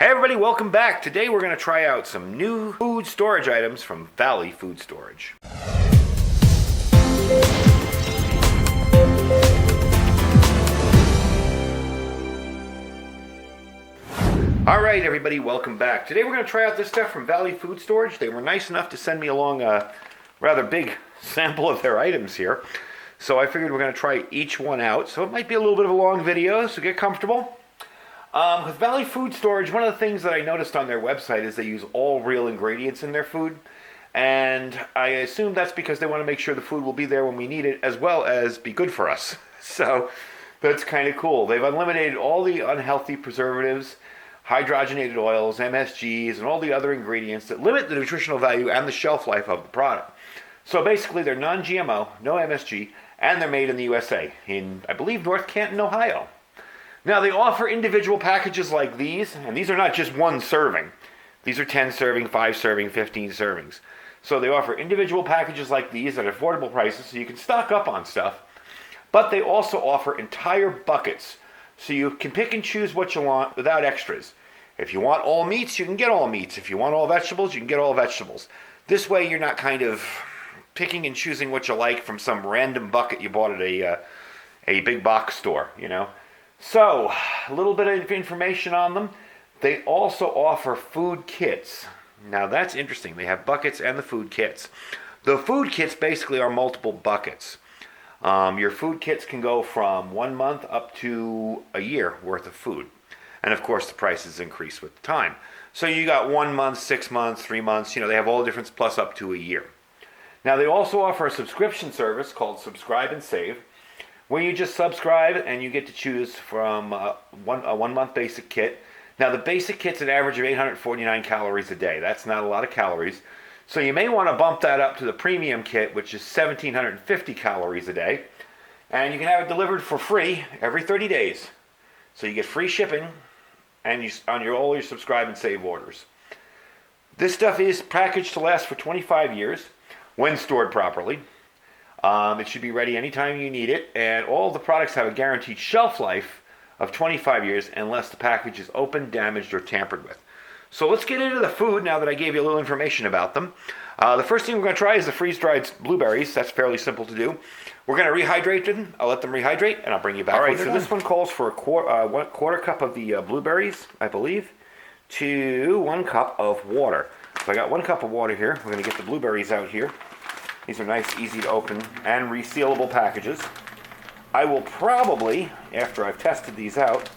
Hey everybody, welcome back. Today we're going to try out some new food storage items from Valley Food Storage. Alright everybody, welcome back. Today we're going to try out this stuff from Valley Food Storage. They were nice enough to send me along a rather big sample of their items here. So I figured we're going to try each one out. So it might be a little bit of a long video, so get comfortable. With Valley Food Storage, one of the things that I noticed on their website is they use all real ingredients in their food. And I assume that's because they want to make sure the food will be there when we need it, as well as be good for us. So that's kind of cool. They've eliminated all the unhealthy preservatives, hydrogenated oils, MSGs, and all the other ingredients that limit the nutritional value and the shelf life of the product. So basically they're non-GMO, no MSG, and they're made in the USA, in, I believe, North Canton, Ohio. Now, they offer individual packages like these, and these are not just one serving. These are 10 serving, 5 serving, 15 servings. So they offer individual packages like these at affordable prices so you can stock up on stuff. But they also offer entire buckets, so you can pick and choose what you want without extras. If you want all meats, you can get all meats. If you want all vegetables, you can get all vegetables. This way, you're not kind of picking and choosing what you like from some random bucket you bought at a big box store, you know. So, a little bit of information on them. They also offer food kits. Now that's interesting. They have buckets and the food kits. The food kits basically are multiple buckets. Your food kits can go from 1 month up to a year worth of food. And of course the prices increase with time. So you got 1 month, 6 months, 3 months, you know, they have all different plus up to a year. Now they also offer a subscription service called Subscribe and Save, where you just subscribe and you get to choose from a 1 month basic kit. Now the basic kit's an average of 849 calories a day. That's not a lot of calories. So you may want to bump that up to the premium kit, which is 1,750 calories a day. And you can have it delivered for free every 30 days. So you get free shipping and all your subscribe and save orders. This stuff is packaged to last for 25 years when stored properly. It should be ready anytime you need it, and all the products have a guaranteed shelf life of 25 years unless the package is opened, damaged, or tampered with. So let's get into the food now that I gave you a little information about them. The first thing we're going to try is the freeze-dried blueberries. That's fairly simple to do. We're going to rehydrate them. I'll let them rehydrate, and I'll bring you back. All right, so this one calls for a quarter cup of the blueberries, I believe, to 1 cup of water. So I got 1 cup of water here. We're going to get the blueberries out here. These are nice, easy to open, and resealable packages. I will probably, after I've tested these out,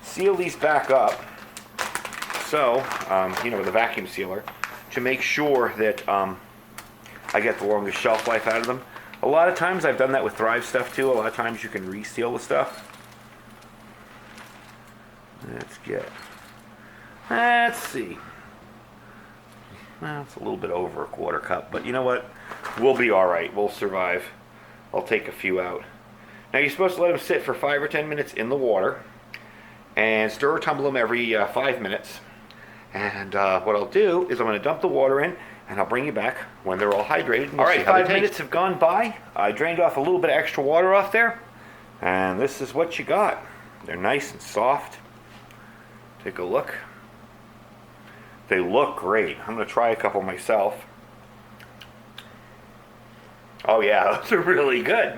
seal these back up, so, with a vacuum sealer, to make sure that I get the longest shelf life out of them. A lot of times, I've done that with Thrive stuff too. A lot of times you can reseal the stuff. Let's see. Well, it's a little bit over a quarter cup, but you know what? We'll be all right. We'll survive. I'll take a few out. Now, you're supposed to let them sit for 5 or 10 minutes in the water and stir or tumble them every 5 minutes. And what I'll do is I'm going to dump the water in, and I'll bring you back when they're all hydrated. All right, 5 minutes have gone by. I drained off a little bit of extra water off there, and this is what you got. They're nice and soft. Take a look. They look great. I'm going to try a couple myself. Oh yeah, those are really good.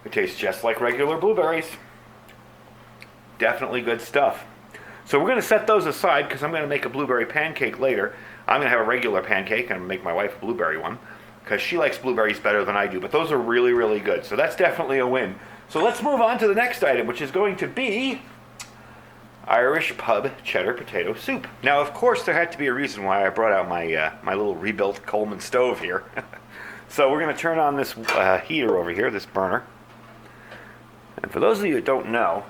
They taste just like regular blueberries. Definitely good stuff. So we're going to set those aside because I'm going to make a blueberry pancake later. I'm going to have a regular pancake and I'm going to make my wife a blueberry one because she likes blueberries better than I do. But those are really, really good. So that's definitely a win. So let's move on to the next item, which is going to be Irish pub cheddar potato soup. Now, of course, there had to be a reason why I brought out my little rebuilt Coleman stove here. So we're going to turn on this heater over here, this burner. And for those of you that don't know,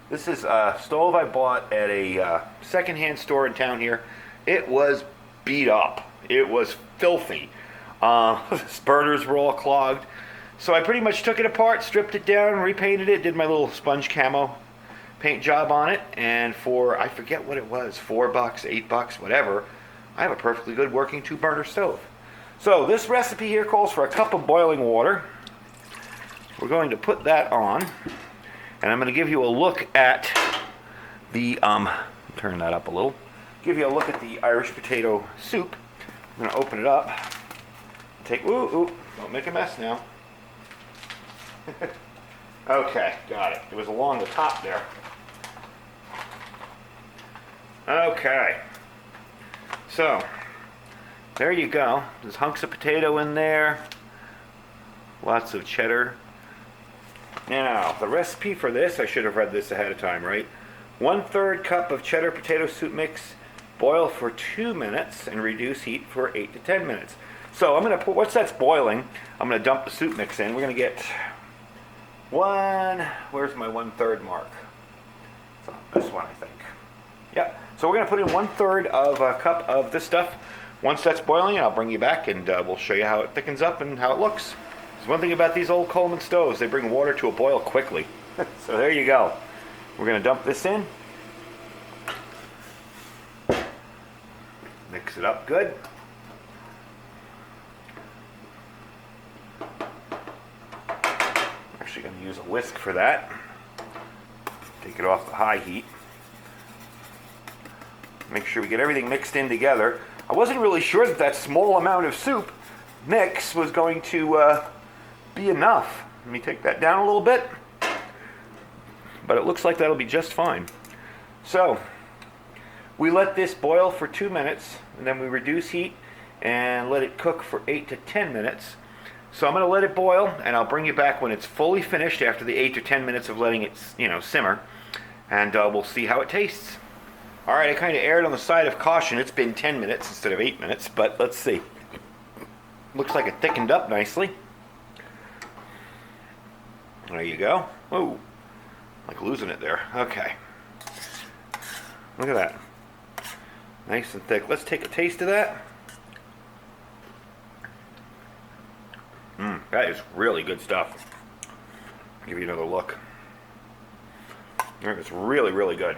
this is a stove I bought at a secondhand store in town here. It was beat up. It was filthy. The burners were all clogged. So I pretty much took it apart, stripped it down, repainted it, did my little sponge camo paint job on it, and for, I forget what it was, $4, $8, whatever, I have a perfectly good working 2-burner stove. So this recipe here calls for a cup of boiling water. We're going to put that on, and I'm going to give you a look at the Turn that up a little. Give you a look at the Irish potato soup. I'm going to open it up. Ooh, don't make a mess now. Okay, got it. It was along the top there. Okay. So, there you go. There's hunks of potato in there. Lots of cheddar. Now, the recipe for this, I should have read this ahead of time, right? 1/3 cup of cheddar potato soup mix. Boil for 2 minutes and reduce heat for 8 to 10 minutes. So I'm going to put, once that's boiling, I'm going to dump the soup mix in. We're going to get where's my 1/3 mark? So this one, I think. Yep. So we're going to put in 1/3 of a cup of this stuff. Once that's boiling, I'll bring you back and we'll show you how it thickens up and how it looks. There's one thing about these old Coleman stoves, they bring water to a boil quickly. So there you go. We're going to dump this in. Mix it up good. I'm actually going to use a whisk for that. Take it off the high heat. Make sure we get everything mixed in together. I wasn't really sure that that small amount of soup mix was going to be enough. Let me take that down a little bit. But it looks like that'll be just fine. So, we let this boil for 2 minutes, and then we reduce heat and let it cook for 8 to 10 minutes. So I'm going to let it boil, and I'll bring you back when it's fully finished after the 8 to 10 minutes of letting it, simmer, and we'll see how it tastes. All right, I kind of erred on the side of caution. It's been 10 minutes instead of 8 minutes, but let's see. Looks like it thickened up nicely. There you go. Oh, like losing it there. Okay. Look at that. Nice and thick. Let's take a taste of that. That is really good stuff. I'll give you another look. It's really, really good.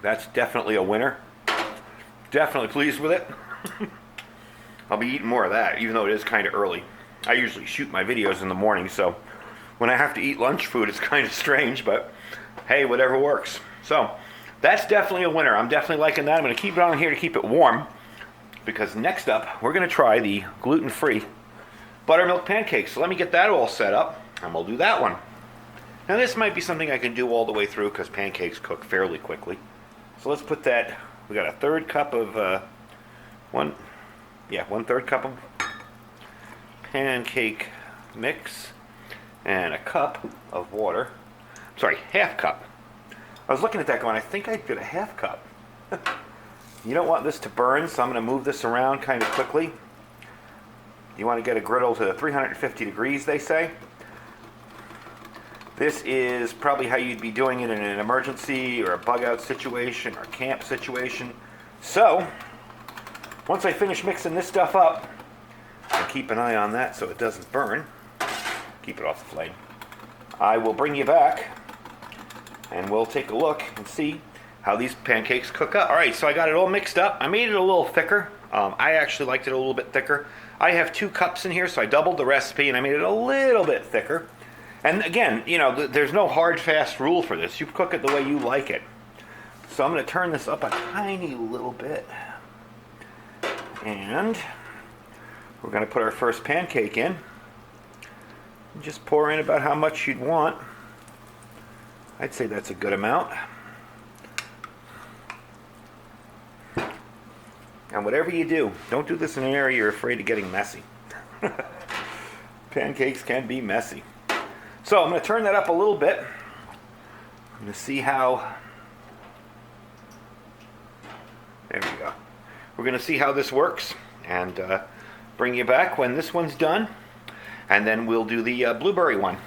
That's definitely a winner. Definitely pleased with it. I'll be eating more of that, even though it is kind of early. I usually shoot my videos in the morning, so when I have to eat lunch food, it's kind of strange, but hey, whatever works. So, that's definitely a winner. I'm definitely liking that. I'm going to keep it on here to keep it warm, because next up, we're going to try the gluten-free buttermilk pancakes. So let me get that all set up, and we'll do that one. Now, this might be something I can do all the way through, because pancakes cook fairly quickly. So let's put that, we got a 1/3 cup of, 1/3 cup of pancake mix and a cup of water. Sorry, 1/2 cup. I was looking at that going, I think I'd get a 1/2 cup. You don't want this to burn, so I'm going to move this around kind of quickly. You want to get a griddle to 350 degrees, they say. This is probably how you'd be doing it in an emergency or a bug-out situation or camp situation. So, once I finish mixing this stuff up, and keep an eye on that so it doesn't burn, keep it off the flame, I will bring you back and we'll take a look and see how these pancakes cook up. Alright, so I got it all mixed up. I made it a little thicker. I actually liked it a little bit thicker. I have 2 cups in here, so I doubled the recipe and I made it a little bit thicker. And again, there's no hard, fast rule for this. You cook it the way you like it. So I'm going to turn this up a tiny little bit. And we're going to put our first pancake in. Just pour in about how much you'd want. I'd say that's a good amount. And whatever you do, don't do this in an area you're afraid of getting messy. Pancakes can be messy. So I'm going to turn that up a little bit. I'm going to see how... There we go. We're going to see how this works and bring you back when this one's done. And then we'll do the blueberry one.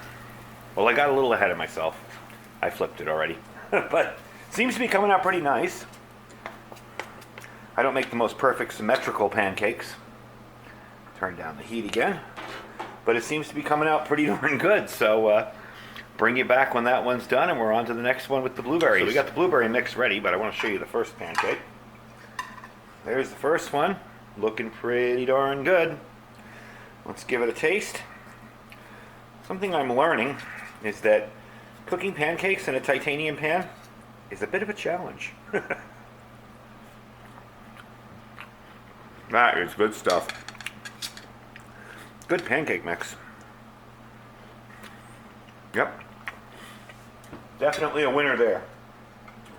Well, I got a little ahead of myself. I flipped it already. But it seems to be coming out pretty nice. I don't make the most perfect symmetrical pancakes. Turn down the heat again. But it seems to be coming out pretty darn good. So bring you back when that one's done and we're on to the next one with the blueberries. So we got the blueberry mix ready, but I want to show you the first pancake. There's the first one. Looking pretty darn good. Let's give it a taste. Something I'm learning is that Cooking pancakes in a titanium pan is a bit of a challenge. That is good stuff. Good pancake mix. Yep. Definitely a winner there.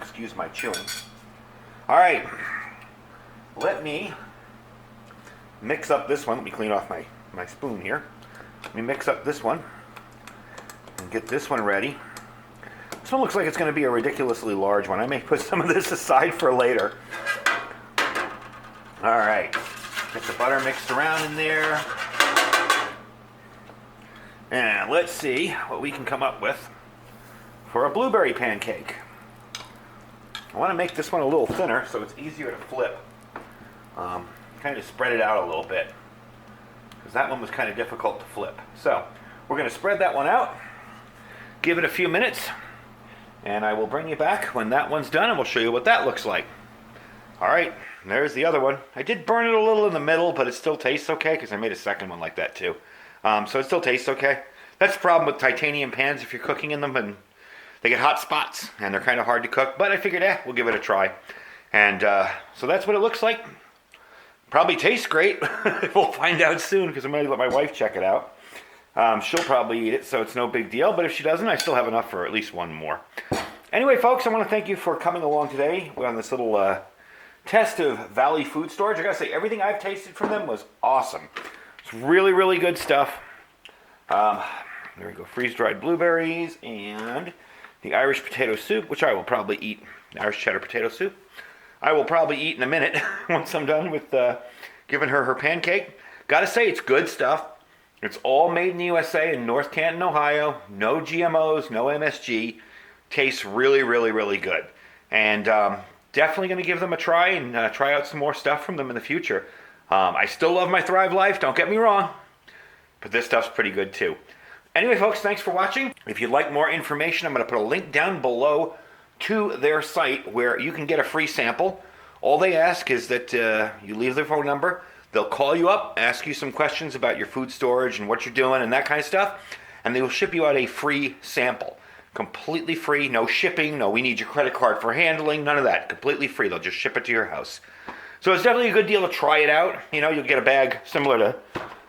Excuse my chewing. All right. Let me mix up this one. Let me clean off my spoon here. Let me mix up this one and get this one ready. This one looks like it's going to be a ridiculously large one. I may put some of this aside for later. All right. Get the butter mixed around in there. And let's see what we can come up with for a blueberry pancake. I want to make this one a little thinner so it's easier to flip. Kind of spread it out a little bit, because that one was kind of difficult to flip. So we're going to spread that one out, give it a few minutes, and I will bring you back when that one's done and we'll show you what that looks like. All right, there's the other one. I did burn it a little in the middle, but it still tastes okay because I made a second one like that too. So it still tastes okay. That's the problem with titanium pans if you're cooking in them, and they get hot spots and they're kind of hard to cook, but I figured, we'll give it a try. And so that's what it looks like. Probably tastes great. We'll find out soon because I'm going to let my wife check it out. She'll probably eat it, so it's no big deal. But if she doesn't, I still have enough for at least one more. Anyway, folks, I want to thank you for coming along today. We're on this little test of Valley Food Storage. I got to say, everything I've tasted from them was awesome. It's really, really good stuff. There we go. Freeze-dried blueberries and the Irish potato soup, which I will probably eat. Irish cheddar potato soup. I will probably eat in a minute once I'm done with giving her pancake. Gotta say, it's good stuff. It's all made in the USA in North Canton, Ohio. No GMOs, no MSG. Tastes really, really, really good. And definitely going to give them a try and try out some more stuff from them in the future. I still love my Thrive Life, don't get me wrong. But this stuff's pretty good too. Anyway, folks, thanks for watching. If you'd like more information, I'm going to put a link down below to their site where you can get a free sample. All they ask is that you leave their phone number. They'll call you up, ask you some questions about your food storage and what you're doing and that kind of stuff, and they will ship you out a free sample. Completely free, no shipping, no we need your credit card for handling, none of that. Completely free. They'll just ship it to your house. So it's definitely a good deal to try it out. You know, you'll get a bag similar to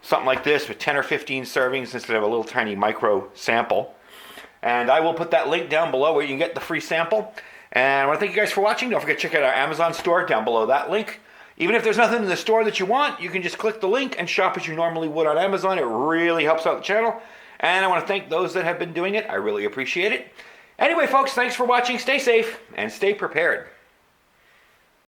something like this with 10 or 15 servings instead of a little tiny micro sample. And I will put that link down below where you can get the free sample. And I want to thank you guys for watching. Don't forget to check out our Amazon store down below that link. Even if there's nothing in the store that you want, you can just click the link and shop as you normally would on Amazon. It really helps out the channel. And I want to thank those that have been doing it. I really appreciate it. Anyway, folks, thanks for watching. Stay safe and stay prepared.